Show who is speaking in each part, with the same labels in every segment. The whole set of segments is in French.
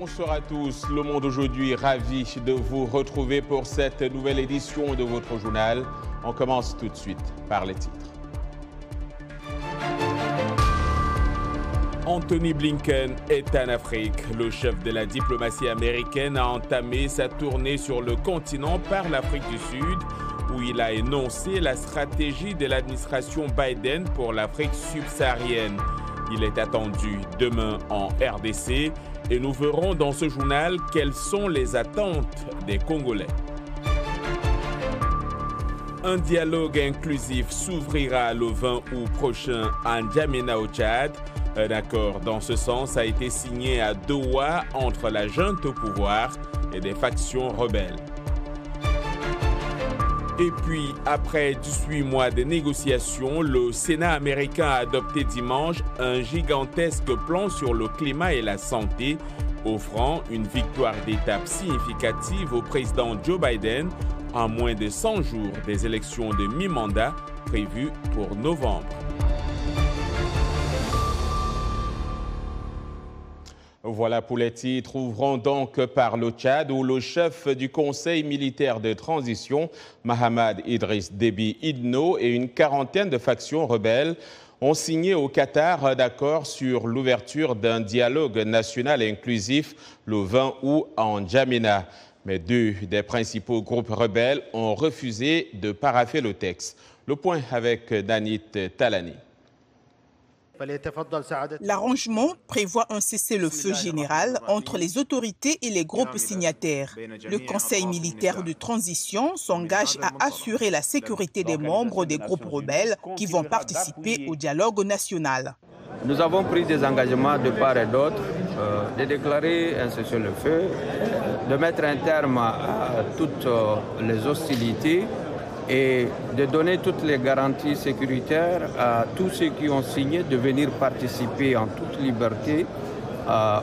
Speaker 1: bonsoir à tous. Le Monde aujourd'hui, ravi de vous retrouver pour cette nouvelle édition de votre journal. On commence tout de suite par les titres. Anthony Blinken est en Afrique. Le chef de la diplomatie américaine a entamé sa tournée sur le continent par l'Afrique du Sud, où il a énoncé la stratégie de l'administration Biden pour l'Afrique subsaharienne. Il est attendu demain en RDC et nous verrons dans ce journal quelles sont les attentes des Congolais. Un dialogue inclusif s'ouvrira le 20 août prochain à N'Djamena au Tchad. Un accord dans ce sens a été signé à Doha entre la junte au pouvoir et des factions rebelles. Et puis, après 18 mois de négociations, le Sénat américain a adopté dimanche un gigantesque plan sur le climat et la santé, offrant une victoire d'étape significative au président Joe Biden à moins de 100 jours des élections de mi-mandat prévues pour novembre. Voilà pour les titres. Ouvrons donc par le Tchad où le chef du Conseil militaire de transition, Mahamad Idriss Déby Itno, et une quarantaine de factions rebelles ont signé au Qatar un accord sur l'ouverture d'un dialogue national inclusif le 20 août en N'Djamena. Mais deux des principaux groupes rebelles ont refusé de parapher le texte. Le point avec Danit Talani.
Speaker 2: L'arrangement prévoit un cessez-le-feu général entre les autorités et les groupes signataires. Le Conseil militaire de transition s'engage à assurer la sécurité des membres des groupes rebelles qui vont participer au dialogue national.
Speaker 3: Nous avons pris des engagements de part et d'autre de déclarer un cessez-le-feu, de mettre un terme à toutes les hostilités et de donner toutes les garanties sécuritaires à tous ceux qui ont signé de venir participer en toute liberté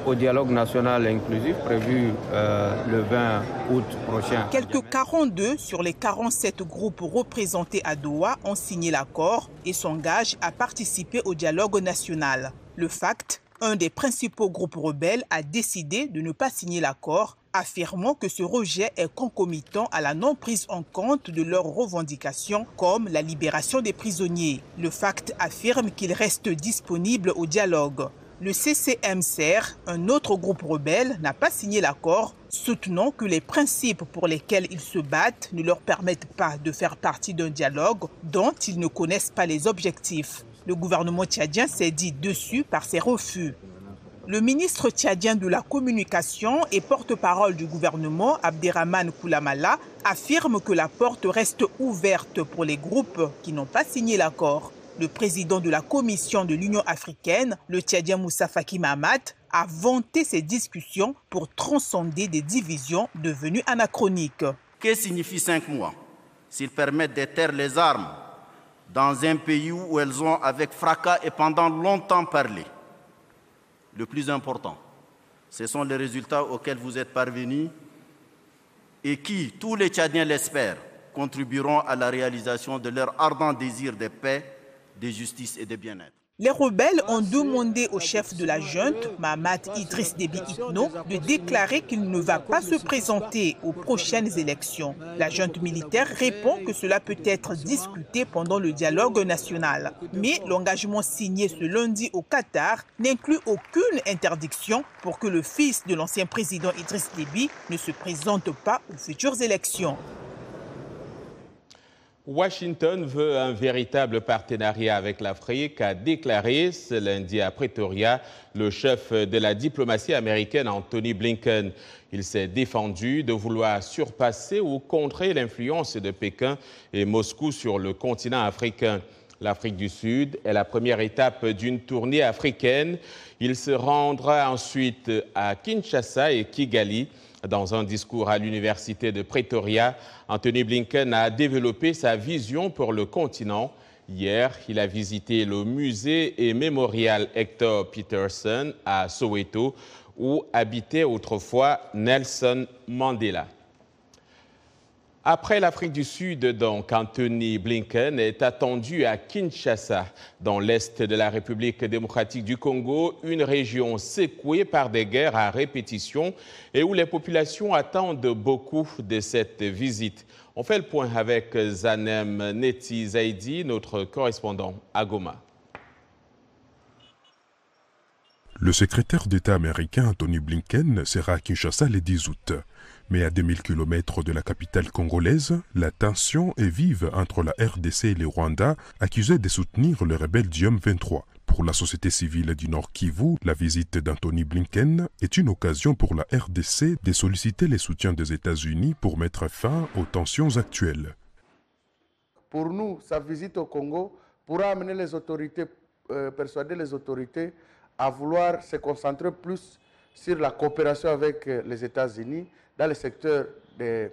Speaker 3: au dialogue national inclusif prévu le 20 août prochain.
Speaker 2: Quelques 42 sur les 47 groupes représentés à Doha ont signé l'accord et s'engagent à participer au dialogue national. Le FACT, un des principaux groupes rebelles, a décidé de ne pas signer l'accord, affirmant que ce rejet est concomitant à la non-prise en compte de leurs revendications comme la libération des prisonniers. Le FACT affirme qu'il reste disponible au dialogue. Le CCMCR, un autre groupe rebelle, n'a pas signé l'accord, soutenant que les principes pour lesquels ils se battent ne leur permettent pas de faire partie d'un dialogue dont ils ne connaissent pas les objectifs. Le gouvernement tchadien s'est dit déçu par ces refus. Le ministre tchadien de la communication et porte-parole du gouvernement, Abderrahmane Koulamala, affirme que la porte reste ouverte pour les groupes qui n'ont pas signé l'accord. Le président de la Commission de l'Union africaine, le Tchadien Moussa Faki Mahamat, a vanté ces discussions pour transcender des divisions devenues anachroniques.
Speaker 4: Que signifie 5 mois? S'ils permettent de taire les armes dans un pays où elles ont avec fracas et pendant longtemps parlé. Le plus important, ce sont les résultats auxquels vous êtes parvenus et qui, tous les Tchadiens l'espèrent, contribueront à la réalisation de leur ardent désir de paix, de justice et de bien-être.
Speaker 2: Les rebelles ont demandé au chef de la junte, Mahamad Idriss Déby Itno, de déclarer qu'il ne va pas se présenter aux prochaines élections. La junte militaire répond que cela peut être discuté pendant le dialogue national. Mais l'engagement signé ce lundi au Qatar n'inclut aucune interdiction pour que le fils de l'ancien président Idriss Déby ne se présente pas aux futures élections.
Speaker 1: Washington veut un véritable partenariat avec l'Afrique, a déclaré ce lundi à Pretoria le chef de la diplomatie américaine Anthony Blinken. Il s'est défendu de vouloir surpasser ou contrer l'influence de Pékin et Moscou sur le continent africain. L'Afrique du Sud est la première étape d'une tournée africaine. Il se rendra ensuite à Kinshasa et Kigali. Dans un discours à l'université de Pretoria, Anthony Blinken a développé sa vision pour le continent. Hier, il a visité le musée et mémorial Hector Peterson à Soweto, où habitait autrefois Nelson Mandela. Après l'Afrique du Sud, donc, Anthony Blinken est attendu à Kinshasa, dans l'est de la République démocratique du Congo, une région secouée par des guerres à répétition et où les populations attendent beaucoup de cette visite. On fait le point avec Zanem Neti Zaidi, notre correspondant à Goma.
Speaker 5: Le secrétaire d'État américain Anthony Blinken sera à Kinshasa le 10 août. Mais à 2000 km de la capitale congolaise, la tension est vive entre la RDC et le Rwanda, accusés de soutenir le rebelle du M23. Pour la société civile du Nord Kivu, la visite d'Anthony Blinken est une occasion pour la RDC de solliciter le soutien des États-Unis pour mettre fin aux tensions actuelles.
Speaker 6: Pour nous, sa visite au Congo pourra amener les autorités, persuader les autorités à vouloir se concentrer plus sur la coopération avec les États-Unis dans le secteur de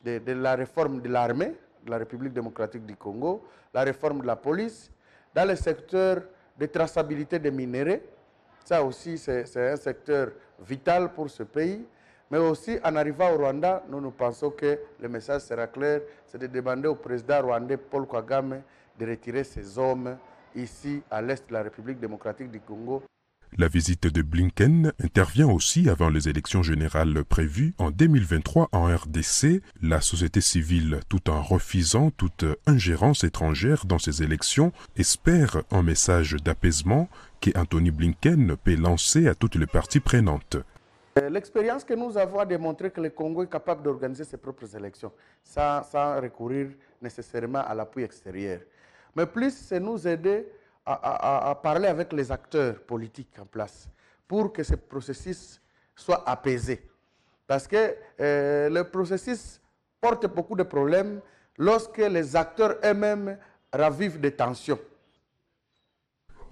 Speaker 6: la réforme de l'armée de la République démocratique du Congo, la réforme de la police, dans le secteur de traçabilité des minéraux. Ça aussi, c'est un secteur vital pour ce pays. Mais aussi, en arrivant au Rwanda, nous pensons que le message sera clair, c'est de demander au président rwandais Paul Kagame de retirer ses hommes ici à l'est de la République démocratique du Congo.
Speaker 5: La visite de Blinken intervient aussi avant les élections générales prévues en 2023 en RDC. La société civile, tout en refusant toute ingérence étrangère dans ces élections, espère un message d'apaisement qu'Anthony Blinken peut lancer à toutes les parties prenantes.
Speaker 6: L'expérience que nous avons a démontré que le Congo est capable d'organiser ses propres élections sans recourir nécessairement à l'appui extérieur. Mais plus c'est nous aider à parler avec les acteurs politiques en place pour que ce processus soit apaisé. Parce que le processus porte beaucoup de problèmes lorsque les acteurs eux-mêmes ravivent des tensions.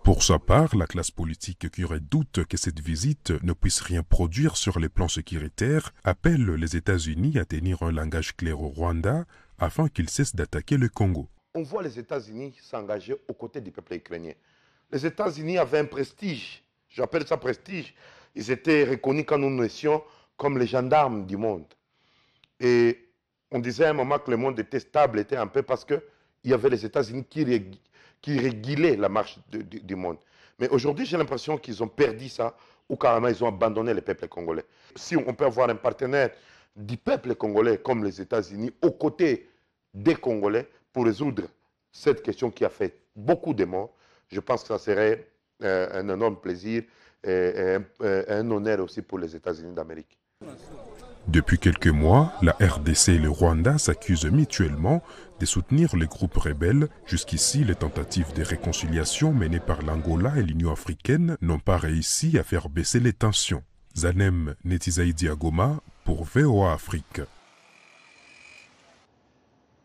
Speaker 5: Pour sa part, la classe politique qui aurait doute que cette visite ne puisse rien produire sur les plans sécuritaires appelle les États-Unis à tenir un langage clair au Rwanda afin qu'il cesse d'attaquer le Congo.
Speaker 7: On voit les États-Unis s'engager aux côtés du peuple ukrainien. Les États-Unis avaient un prestige, j'appelle ça prestige. Ils étaient reconnus quand nous naissions comme les gendarmes du monde. Et on disait à un moment que le monde était stable, était un peu parce qu'il y avait les États-Unis qui régulaient la marche du monde. Mais aujourd'hui, j'ai l'impression qu'ils ont perdu ça, ou carrément ils ont abandonné le peuple congolais. Si on peut avoir un partenaire du peuple congolais comme les États-Unis aux côtés des Congolais, pour résoudre cette question qui a fait beaucoup de morts, je pense que ça serait un énorme plaisir et un honneur aussi pour les États-Unis d'Amérique.
Speaker 5: Depuis quelques mois, la RDC et le Rwanda s'accusent mutuellement de soutenir les groupes rebelles. Jusqu'ici, les tentatives de réconciliation menées par l'Angola et l'Union africaine n'ont pas réussi à faire baisser les tensions. Zanem Neti Zaidi à Goma pour VOA Afrique.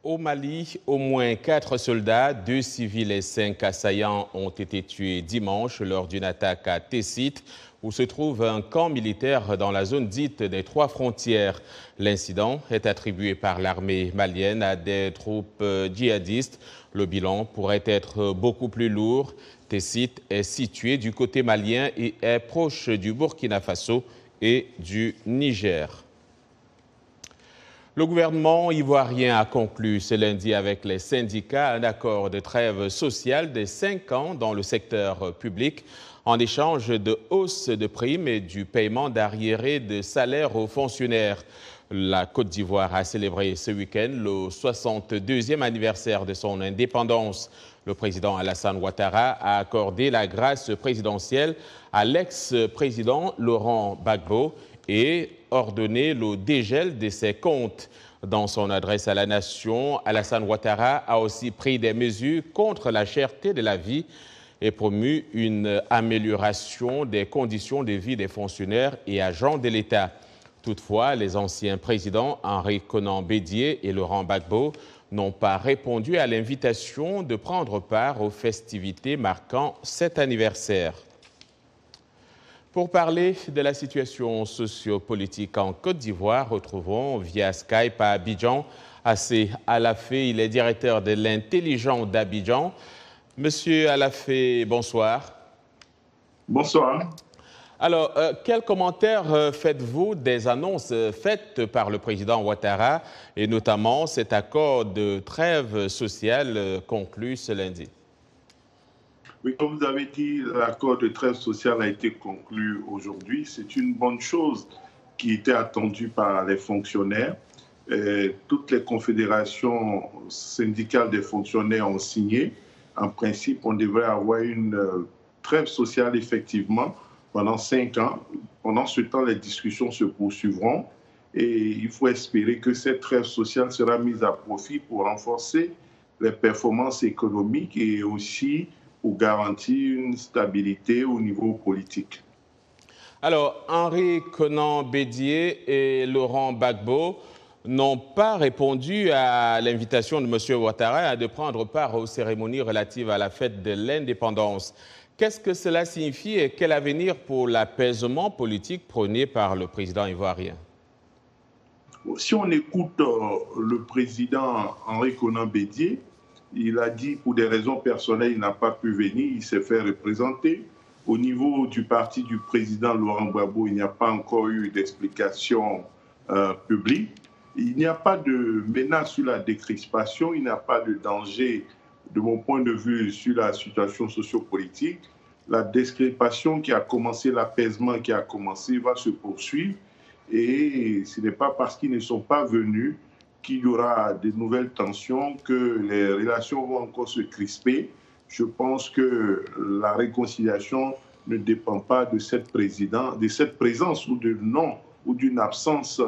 Speaker 1: Au Mali, au moins 4 soldats, 2 civils et 5 assaillants ont été tués dimanche lors d'une attaque à Tessit, où se trouve un camp militaire dans la zone dite des 3 frontières. L'incident est attribué par l'armée malienne à des troupes djihadistes. Le bilan pourrait être beaucoup plus lourd. Tessit est situé du côté malien et est proche du Burkina Faso et du Niger. Le gouvernement ivoirien a conclu ce lundi avec les syndicats un accord de trêve sociale de 5 ans dans le secteur public en échange de hausse de primes et du paiement d'arriérés de salaires aux fonctionnaires. La Côte d'Ivoire a célébré ce week-end le 62e anniversaire de son indépendance. Le président Alassane Ouattara a accordé la grâce présidentielle à l'ex-président Laurent Gbagbo et ordonné le dégel de ses comptes. Dans son adresse à la nation, Alassane Ouattara a aussi pris des mesures contre la cherté de la vie et promu une amélioration des conditions de vie des fonctionnaires et agents de l'État. Toutefois, les anciens présidents Henri Konan Bédié et Laurent Gbagbo n'ont pas répondu à l'invitation de prendre part aux festivités marquant cet anniversaire. Pour parler de la situation sociopolitique en Côte d'Ivoire, retrouvons via Skype à Abidjan Assé Alafé. Il est directeur de l'intelligence d'Abidjan. Monsieur Alafé, bonsoir.
Speaker 8: Bonsoir.
Speaker 1: Alors, quel commentaire faites-vous des annonces faites par le président Ouattara et notamment cet accord de trêve sociale conclu ce lundi?
Speaker 8: Oui, comme vous avez dit, l'accord de trêve sociale a été conclu aujourd'hui. C'est une bonne chose qui était attendue par les fonctionnaires. Toutes les confédérations syndicales des fonctionnaires ont signé. En principe, on devrait avoir une trêve sociale effectivement pendant 5 ans. Pendant ce temps, les discussions se poursuivront et il faut espérer que cette trêve sociale sera mise à profit pour renforcer les performances économiques et aussi pour garantir une stabilité au niveau politique.
Speaker 1: Alors, Henri Konan Bédié et Laurent Gbagbo n'ont pas répondu à l'invitation de M. Ouattara de prendre part aux cérémonies relatives à la fête de l'indépendance. Qu'est-ce que cela signifie et quel avenir pour l'apaisement politique prôné par le président ivoirien?
Speaker 8: Si on écoute le président Henri Konan Bédié, il a dit pour des raisons personnelles, il n'a pas pu venir, il s'est fait représenter. Au niveau du parti du président Laurent Gbagbo, il n'y a pas encore eu d'explication publique. Il n'y a pas de menace sur la décrispation, il n'y a pas de danger, de mon point de vue, sur la situation sociopolitique. La décrispation qui a commencé, l'apaisement qui a commencé va se poursuivre et ce n'est pas parce qu'ils ne sont pas venus qu'il y aura de nouvelles tensions, que les relations vont encore se crisper. Je pense que la réconciliation ne dépend pas de cette présence ou de non ou d'une absence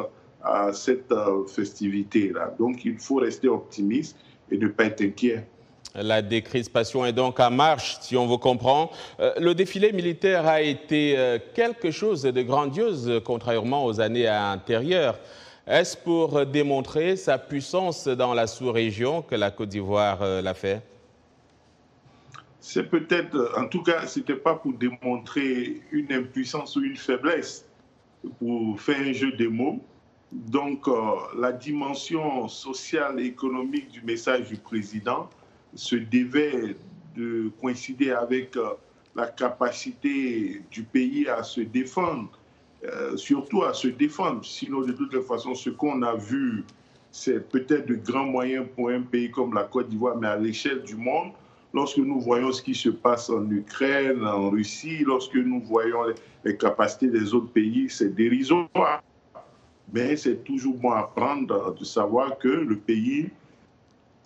Speaker 8: à cette festivité-là. Donc il faut rester optimiste et ne pas être inquiet.
Speaker 1: La décrispation est donc en marche, si on vous comprend. Le défilé militaire a été quelque chose de grandiose, contrairement aux années antérieures. Est-ce pour démontrer sa puissance dans la sous-région que la Côte d'Ivoire l'a fait?
Speaker 8: C'est peut-être, en tout cas, ce n'était pas pour démontrer une impuissance ou une faiblesse, pour faire un jeu de mots. Donc, la dimension sociale et économique du message du président se devait de coïncider avec la capacité du pays à se défendre, surtout à se défendre. Sinon, de toute façon, ce qu'on a vu, c'est peut-être de grands moyens pour un pays comme la Côte d'Ivoire, mais à l'échelle du monde, lorsque nous voyons ce qui se passe en Ukraine, en Russie, lorsque nous voyons les capacités des autres pays, c'est dérisoire. Mais c'est toujours bon à prendre de savoir que le pays,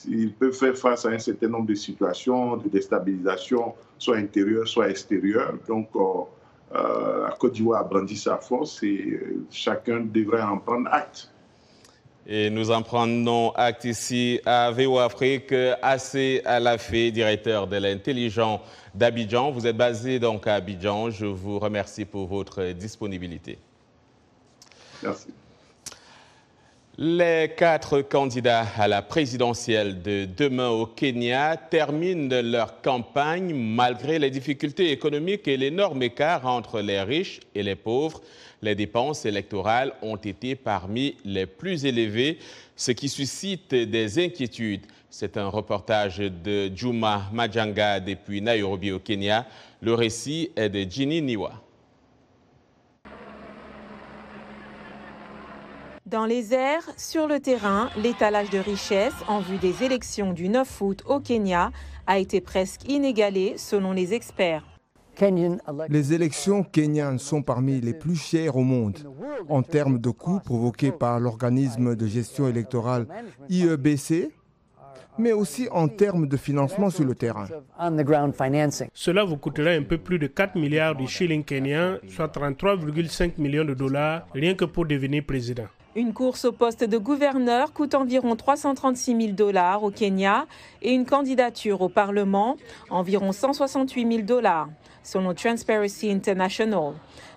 Speaker 8: il peut faire face à un certain nombre de situations de déstabilisation, soit intérieure, soit extérieure. Donc, la Côte d'Ivoire a brandi sa force et chacun devrait en prendre acte.
Speaker 1: Et nous en prenons acte ici à VOA Afrique. Assez Alafé, directeur de l'intelligence d'Abidjan. Vous êtes basé donc à Abidjan. Je vous remercie pour votre disponibilité.
Speaker 8: Merci.
Speaker 1: Les 4 candidats à la présidentielle de demain au Kenya terminent leur campagne malgré les difficultés économiques et l'énorme écart entre les riches et les pauvres. Les dépenses électorales ont été parmi les plus élevées, ce qui suscite des inquiétudes. C'est un reportage de Juma Majanga depuis Nairobi au Kenya. Le récit est de Ginny Niwa.
Speaker 9: Dans les airs, sur le terrain, l'étalage de richesse en vue des élections du 9 août au Kenya a été presque inégalé selon les experts.
Speaker 10: Les élections kenyanes sont parmi les plus chères au monde en termes de coûts provoqués par l'organisme de gestion électorale IEBC, mais aussi en termes de financement sur le terrain.
Speaker 11: Cela vous coûterait un peu plus de 4 milliards de shillings kenyans, soit 33,5 millions de dollars, rien que pour devenir président.
Speaker 9: Une course au poste de gouverneur coûte environ 336 000 dollars au Kenya et une candidature au Parlement, environ 168 000 dollars, selon Transparency International.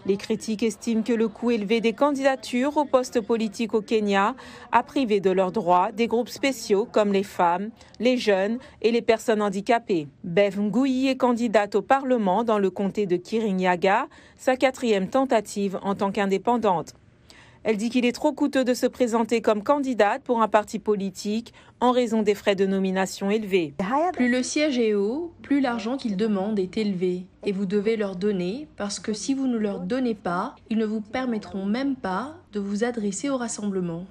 Speaker 9: Les critiques estiment que le coût élevé des candidatures aux postes politiques au Kenya a privé de leurs droits des groupes spéciaux comme les femmes, les jeunes et les personnes handicapées. Bev Ngui est candidate au Parlement dans le comté de Kirinyaga, sa 4e tentative en tant qu'indépendante. Elle dit qu'il est trop coûteux de se présenter comme candidate pour un parti politique en raison des frais de nomination élevés.
Speaker 12: Plus le siège est haut, plus l'argent qu'ils demandent est élevé. Et vous devez leur donner, parce que si vous ne leur donnez pas, ils ne vous permettront même pas de vous adresser au rassemblement.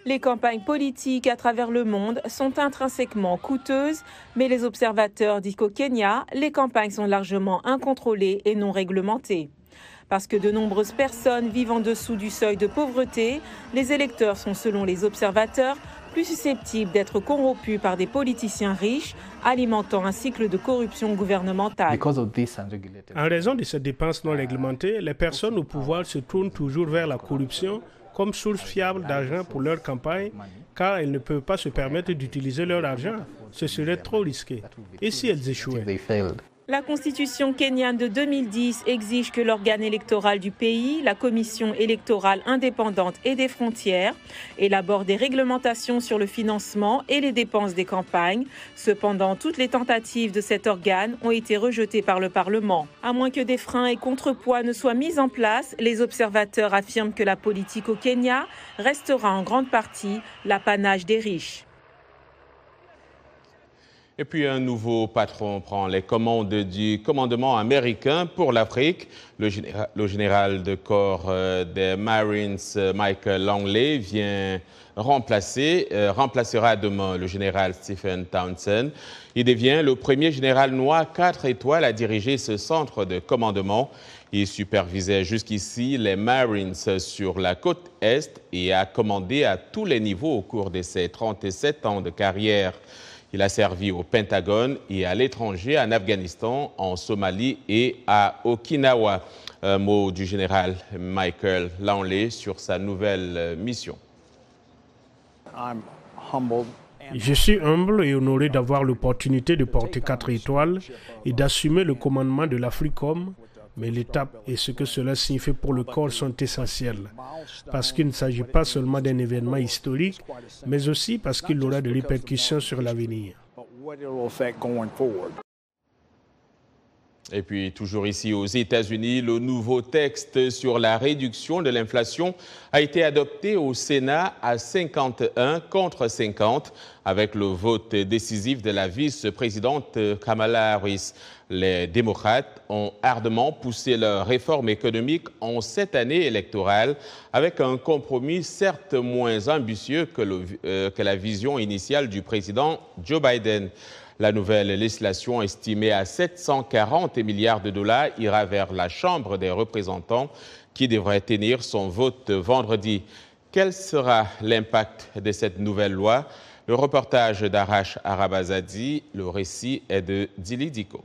Speaker 9: Les campagnes politiques à travers le monde sont intrinsèquement coûteuses, mais les observateurs disent qu'au Kenya, les campagnes sont largement incontrôlées et non réglementées. Parce que de nombreuses personnes vivent en dessous du seuil de pauvreté, les électeurs sont, selon les observateurs, plus susceptibles d'être corrompus par des politiciens riches, alimentant un cycle de corruption gouvernementale.
Speaker 11: En raison de ces dépenses non réglementées, les personnes au pouvoir se tournent toujours vers la corruption comme source fiable d'argent pour leur campagne, car elles ne peuvent pas se permettre d'utiliser leur argent. Ce serait trop risqué. Et si elles échouaient?
Speaker 9: La constitution kenyane de 2010 exige que l'organe électoral du pays, la Commission électorale indépendante et des frontières, élabore des réglementations sur le financement et les dépenses des campagnes. Cependant, toutes les tentatives de cet organe ont été rejetées par le Parlement. À moins que des freins et contrepoids ne soient mis en place, les observateurs affirment que la politique au Kenya restera en grande partie l'apanage des riches.
Speaker 1: Et puis un nouveau patron prend les commandes du commandement américain pour l'Afrique. Le général de corps des Marines, Michael Langley, remplacera demain le général Stephen Townsend. Il devient le premier général noir 4 étoiles à diriger ce centre de commandement. Il supervisait jusqu'ici les Marines sur la côte Est et a commandé à tous les niveaux au cours de ses 37 ans de carrière. Il a servi au Pentagone et à l'étranger, en Afghanistan, en Somalie et à Okinawa. Un mot du général Michael Langley sur sa nouvelle mission.
Speaker 11: Je suis humble et honoré d'avoir l'opportunité de porter 4 étoiles et d'assumer le commandement de l'AFRICOM. Mais l'étape et ce que cela signifie pour le corps sont essentiels. Parce qu'il ne s'agit pas seulement d'un événement historique, mais aussi parce qu'il aura des répercussions sur l'avenir.
Speaker 1: Et puis, toujours ici aux États-Unis, le nouveau texte sur la réduction de l'inflation a été adopté au Sénat à 51 contre 50 avec le vote décisif de la vice-présidente Kamala Harris. Les démocrates ont ardemment poussé leur réforme économique en cette année électorale avec un compromis certes moins ambitieux que la vision initiale du président Joe Biden. La nouvelle législation estimée à 740 milliards de dollars ira vers la Chambre des représentants qui devrait tenir son vote vendredi. Quel sera l'impact de cette nouvelle loi? Le reportage d'Arash Arabazadi, le récit est de Dili Diko.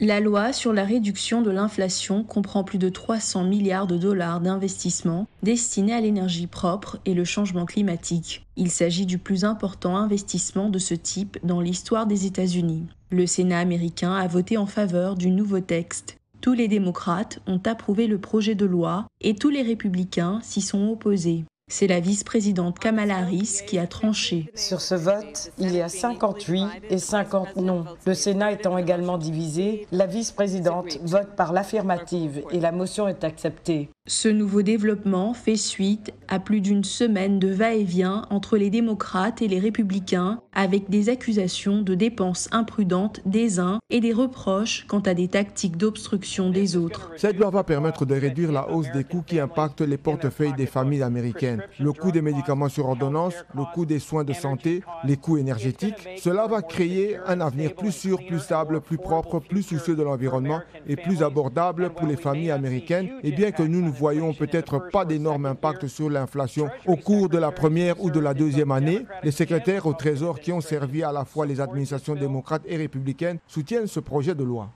Speaker 12: La loi sur la réduction de l'inflation comprend plus de 300 milliards de dollars d'investissements destinés à l'énergie propre et le changement climatique. Il s'agit du plus important investissement de ce type dans l'histoire des États-Unis. Le Sénat américain a voté en faveur du nouveau texte. Tous les démocrates ont approuvé le projet de loi et tous les républicains s'y sont opposés. C'est la vice-présidente Kamala Harris qui a tranché.
Speaker 13: Sur ce vote, il y a 50 oui et 50 non. Le Sénat étant également divisé, la vice-présidente vote par l'affirmative et la motion est acceptée.
Speaker 12: Ce nouveau développement fait suite à plus d'une semaine de va-et-vient entre les démocrates et les républicains, avec des accusations de dépenses imprudentes des uns et des reproches quant à des tactiques d'obstruction des autres.
Speaker 10: Cette loi va permettre de réduire la hausse des coûts qui impactent les portefeuilles des familles américaines. Le coût des médicaments sur ordonnance, le coût des soins de santé, les coûts énergétiques. Cela va créer un avenir plus sûr, plus stable, plus propre, plus soucieux de l'environnement et plus abordable pour les familles américaines. Et bien que nous ne voyons peut-être pas d'énormes impacts sur l'inflation au cours de la première ou de la deuxième année, les secrétaires au Trésor qui ont servi à la fois les administrations démocrates et républicaines soutiennent ce projet de loi.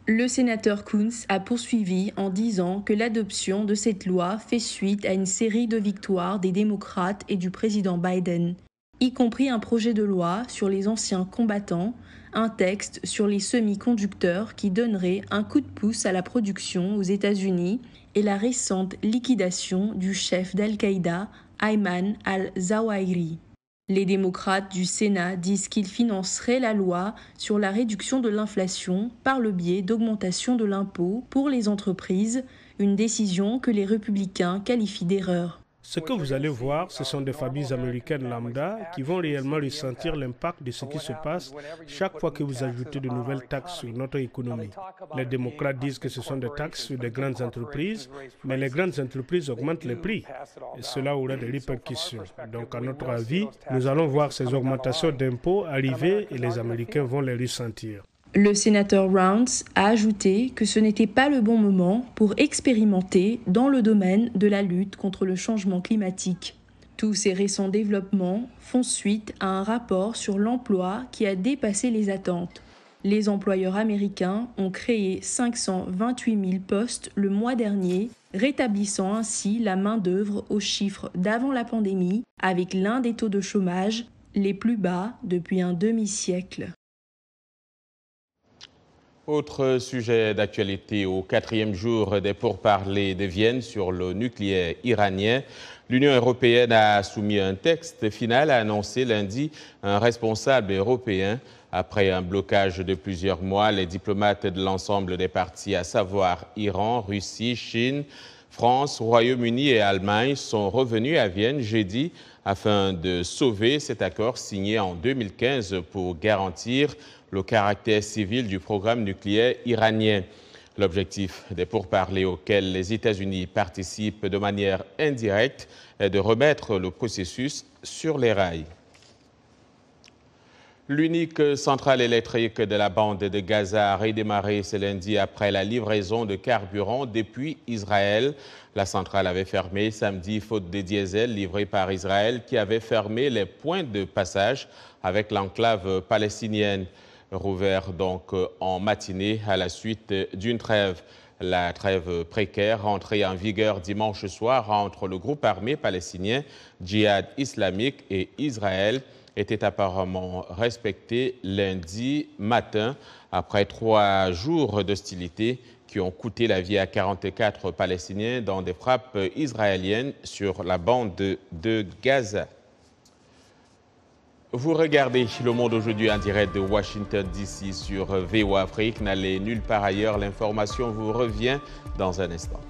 Speaker 12: Le sénateur Coons a poursuivi en disant que l'adoption de cette loi fait suite à une série de victoires des démocrates et du président Biden, y compris un projet de loi sur les anciens combattants, un texte sur les semi-conducteurs qui donnerait un coup de pouce à la production aux États-Unis et la récente liquidation du chef d'Al-Qaïda, Ayman al-Zawahiri. Les démocrates du Sénat disent qu'ils financeraient la loi sur la réduction de l'inflation par le biais d'augmentation de l'impôt pour les entreprises, une décision que les républicains qualifient d'erreur.
Speaker 11: Ce que vous allez voir, ce sont des familles américaines lambda qui vont réellement ressentir l'impact de ce qui se passe chaque fois que vous ajoutez de nouvelles taxes sur notre économie. Les démocrates disent que ce sont des taxes sur des grandes entreprises, mais les grandes entreprises augmentent les prix et cela aura des répercussions. Donc à notre avis, nous allons voir ces augmentations d'impôts arriver et les Américains vont les ressentir.
Speaker 12: Le sénateur Rounds a ajouté que ce n'était pas le bon moment pour expérimenter dans le domaine de la lutte contre le changement climatique. Tous ces récents développements font suite à un rapport sur l'emploi qui a dépassé les attentes. Les employeurs américains ont créé 528 000 postes le mois dernier, rétablissant ainsi la main-d'œuvre aux chiffres d'avant la pandémie, avec l'un des taux de chômage les plus bas depuis un demi-siècle.
Speaker 1: Autre sujet d'actualité, au 4e jour des pourparlers de Vienne sur le nucléaire iranien, l'Union européenne a soumis un texte final, a annoncé lundi un responsable européen. Après un blocage de plusieurs mois, les diplomates de l'ensemble des parties, à savoir Iran, Russie, Chine, France, Royaume-Uni et Allemagne, sont revenus à Vienne jeudi afin de sauver cet accord signé en 2015 pour garantir le caractère civil du programme nucléaire iranien. L'objectif des pourparlers auxquels les États-Unis participent de manière indirecte est de remettre le processus sur les rails. L'unique centrale électrique de la bande de Gaza a redémarré ce lundi après la livraison de carburant depuis Israël. La centrale avait fermé samedi faute de diesel livré par Israël qui avait fermé les points de passage avec l'enclave palestinienne. Rouvert donc en matinée à la suite d'une trêve. La trêve précaire, entrée en vigueur dimanche soir entre le groupe armé palestinien Djihad islamique et Israël, était apparemment respectée lundi matin après 3 jours d'hostilité qui ont coûté la vie à 44 Palestiniens dans des frappes israéliennes sur la bande de Gaza. Vous regardez Le Monde aujourd'hui en direct de Washington DC sur VOA Afrique. N'allez nulle part ailleurs, l'information vous revient dans un instant.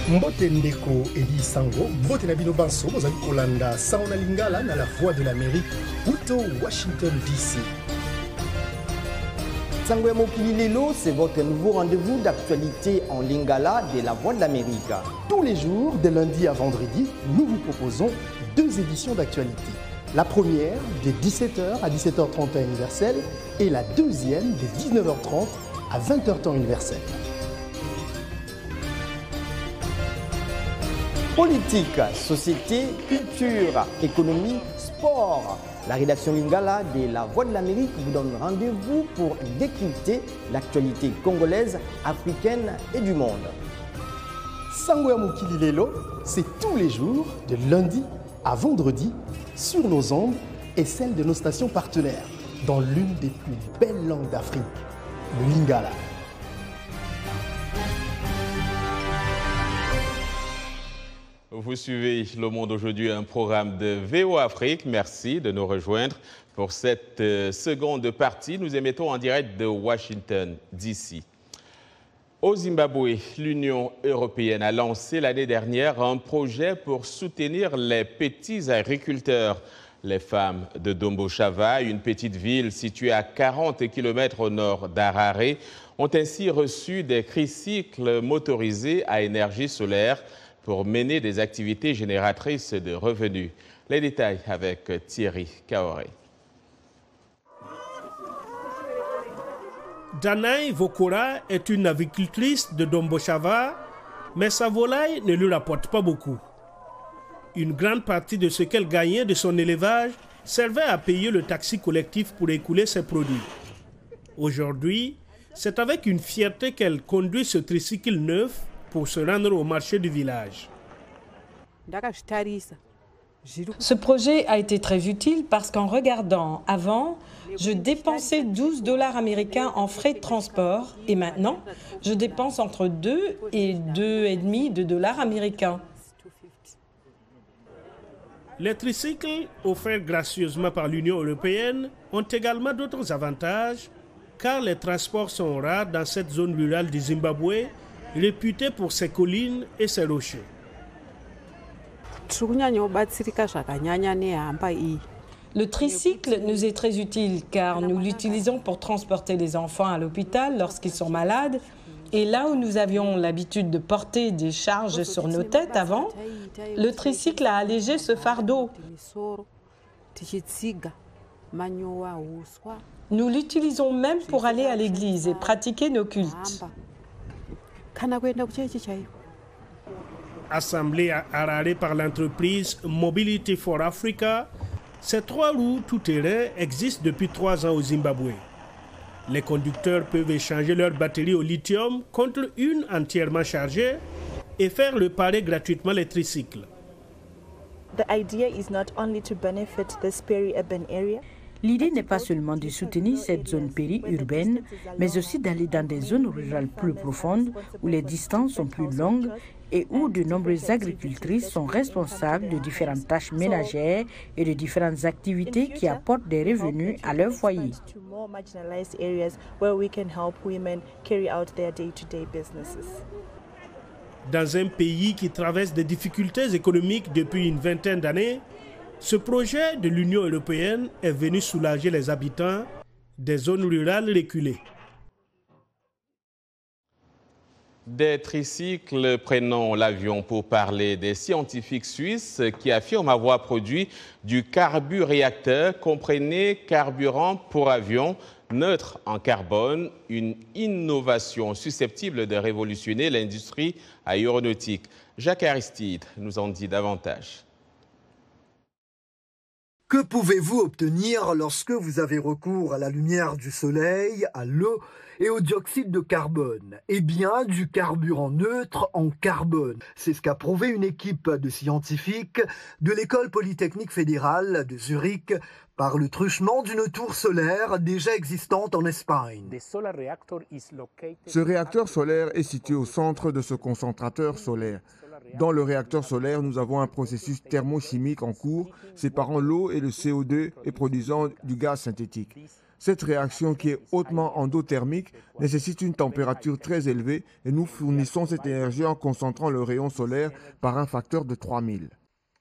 Speaker 14: Mbote Ndeko Eli Sango, Mbote Nabino Banso, Mozali Kolanda, Saona Lingala, na la Voix de l'Amérique, Uto, Washington DC.
Speaker 15: Sango Mokili Lelo, c'est votre nouveau rendez-vous d'actualité en Lingala de la Voix de l'Amérique.
Speaker 14: Tous les jours, de lundi à vendredi, nous vous proposons 2 éditions d'actualité. La première, de 17h à 17h30 temps universel, et la deuxième, de 19h30 à 20h temps universel.
Speaker 15: Politique, société, culture, économie, sport. La rédaction Lingala de la Voix de l'Amérique vous donne rendez-vous pour décrypter l'actualité congolaise, africaine et du monde.
Speaker 14: Sango Mokili Lelo, c'est tous les jours, de lundi à vendredi, sur nos ondes et celles de nos stations partenaires, dans l'une des plus belles langues d'Afrique, le Lingala.
Speaker 1: Vous suivez Le Monde aujourd'hui, un programme de VOA Afrique. Merci de nous rejoindre pour cette seconde partie. Nous émettons en direct de Washington, D.C. Au Zimbabwe, l'Union européenne a lancé l'année dernière un projet pour soutenir les petits agriculteurs. Les femmes de Domboshava, une petite ville située à 40 km au nord d'Harare, ont ainsi reçu des tricycles motorisés à énergie solaire pour mener des activités génératrices de revenus. Les détails avec Thierry Kaoré.
Speaker 11: Danaï Vokora est une agricultrice de Domboshava, mais sa volaille ne lui rapporte pas beaucoup. Une grande partie de ce qu'elle gagnait de son élevage servait à payer le taxi collectif pour écouler ses produits. Aujourd'hui, c'est avec une fierté qu'elle conduit ce tricycle neuf pour se rendre au marché du village.
Speaker 13: Ce projet a été très utile parce qu'en regardant avant, je dépensais 12 $ américains en frais de transport et maintenant, je dépense entre 2 et 2,5 $ américains.
Speaker 11: Les tricycles offerts gracieusement par l'Union européenne ont également d'autres avantages, car les transports sont rares dans cette zone rurale du Zimbabwe, réputée pour ses collines et ses rochers.
Speaker 13: Le tricycle nous est très utile car nous l'utilisons pour transporter les enfants à l'hôpital lorsqu'ils sont malades. Et là où nous avions l'habitude de porter des charges sur nos têtes avant, le tricycle a allégé ce fardeau. Nous l'utilisons même pour aller à l'église et pratiquer nos cultes.
Speaker 11: Assemblés à Harare par l'entreprise Mobility for Africa, ces 3 roues tout-terrain existent depuis 3 ans au Zimbabwe. Les conducteurs peuvent échanger leur batterie au lithium contre une entièrement chargée et faire réparer gratuitement les tricycles.
Speaker 16: L'idée n'est pas seulement de soutenir cette zone périurbaine, mais aussi d'aller dans des zones rurales plus profondes où les distances sont plus longues et où de nombreuses agricultrices sont responsables de différentes tâches ménagères et de différentes activités qui apportent des revenus à leur foyer.
Speaker 11: Dans un pays qui traverse des difficultés économiques depuis une vingtaine d'années, ce projet de l'Union européenne est venu soulager les habitants des zones rurales reculées.
Speaker 1: Des tricycles prenant l'avion pour parler des scientifiques suisses qui affirment avoir produit du carburéacteur, comprenez carburant pour avion neutre en carbone, une innovation susceptible de révolutionner l'industrie aéronautique. Jacques Aristide nous en dit davantage.
Speaker 17: Que pouvez-vous obtenir lorsque vous avez recours à la lumière du soleil, à l'eau et au dioxyde de carbone? Eh bien, du carburant neutre en carbone. C'est ce qu'a prouvé une équipe de scientifiques de l'École polytechnique fédérale de Zurich par le truchement d'une tour solaire déjà existante en Espagne.
Speaker 10: Ce réacteur solaire est situé au centre de ce concentrateur solaire. Dans le réacteur solaire, nous avons un processus thermochimique en cours, séparant l'eau et le CO2 et produisant du gaz synthétique. Cette réaction, qui est hautement endothermique, nécessite une température très élevée et nous fournissons cette énergie en concentrant le rayon solaire par un facteur de 3000.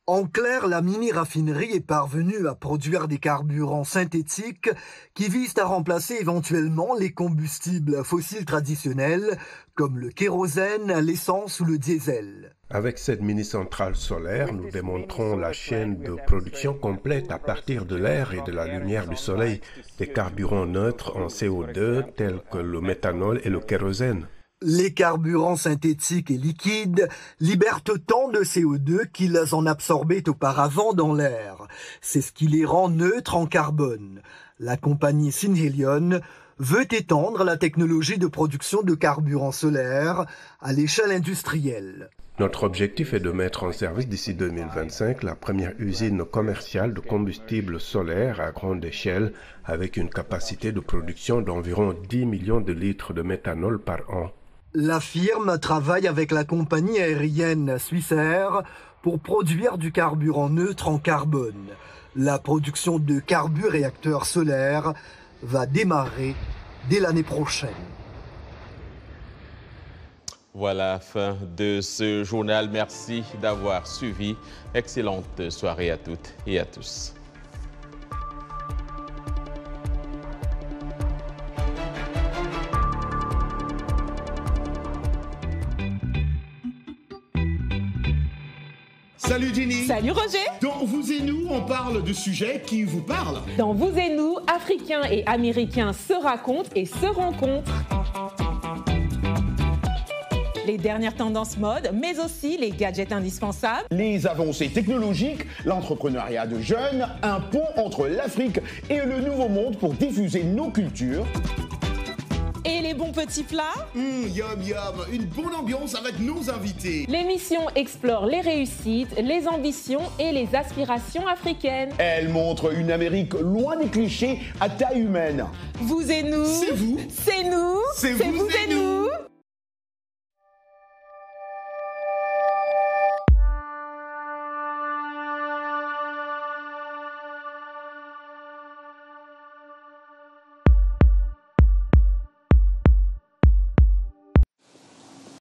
Speaker 17: En clair, la mini-raffinerie est parvenue à produire des carburants synthétiques qui visent à remplacer éventuellement les combustibles fossiles traditionnels comme le kérosène, l'essence ou le diesel.
Speaker 18: Avec cette mini-centrale solaire, nous démontrons la chaîne de production complète à partir de l'air et de la lumière du soleil des carburants neutres en CO2 tels que le méthanol et le kérosène.
Speaker 17: Les carburants synthétiques et liquides libèrent autant de CO2 qu'ils en absorbaient auparavant dans l'air. C'est ce qui les rend neutres en carbone. La compagnie Synhelion veut étendre la technologie de production de carburants solaires à l'échelle industrielle.
Speaker 18: Notre objectif est de mettre en service d'ici 2025 la première usine commerciale de combustible solaire à grande échelle avec une capacité de production d'environ 10 millions de litres de méthanol par an.
Speaker 17: La firme travaille avec la compagnie aérienne Swissair pour produire du carburant neutre en carbone. La production de carburéacteurs solaires va démarrer dès l'année prochaine.
Speaker 1: Voilà, fin de ce journal. Merci d'avoir suivi. Excellente soirée à toutes et à tous.
Speaker 19: Salut Jenny.
Speaker 9: Salut Roger.
Speaker 19: Dans Vous et Nous, on parle de sujets qui vous parlent.
Speaker 9: Dans Vous et Nous, Africains et Américains se racontent et se rencontrent. Les dernières tendances mode, mais aussi les gadgets indispensables.
Speaker 19: Les avancées technologiques, l'entrepreneuriat de jeunes, un pont entre l'Afrique et le Nouveau Monde pour diffuser nos cultures.
Speaker 9: Et les bons petits plats.
Speaker 19: Yum yum, une bonne ambiance avec nos invités.
Speaker 9: L'émission explore les réussites, les ambitions et les aspirations africaines.
Speaker 19: Elle montre une Amérique loin des clichés à taille humaine.
Speaker 9: Vous et nous.
Speaker 19: C'est vous.
Speaker 9: C'est nous.
Speaker 19: C'est vous et nous.